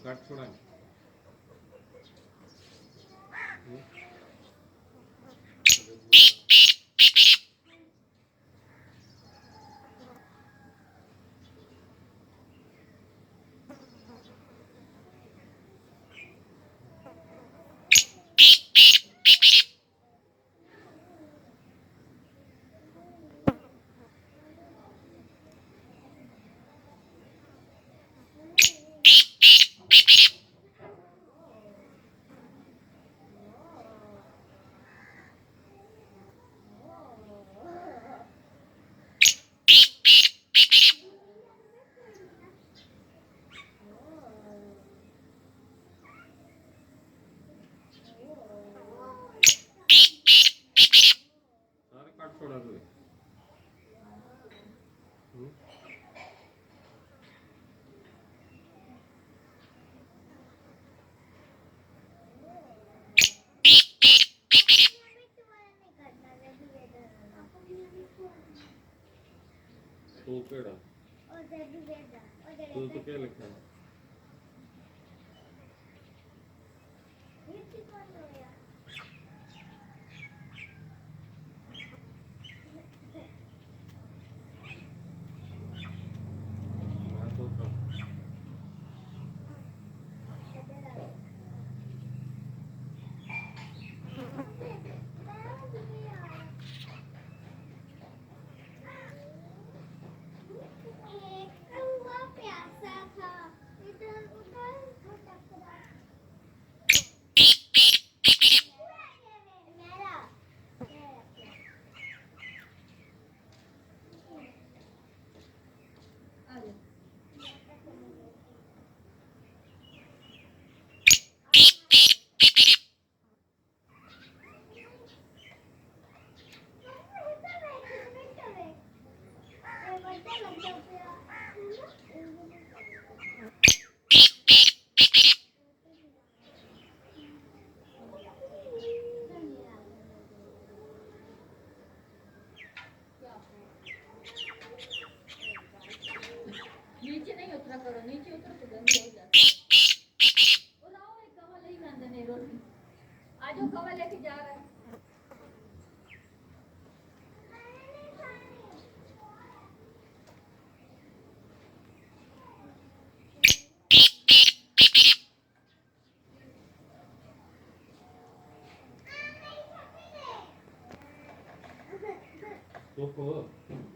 काट छोड़ा है। सारे काट छोड़ा तू। तू केड़ा तू तो क्या लिखा है? मैं तो नीचे नहीं उतरा करो, नीचे उतर तो गंदी हो जाती है। लाओ एक कवा ले खांदे ने रोटी। आज वो कवा लेके जा रहा है। तो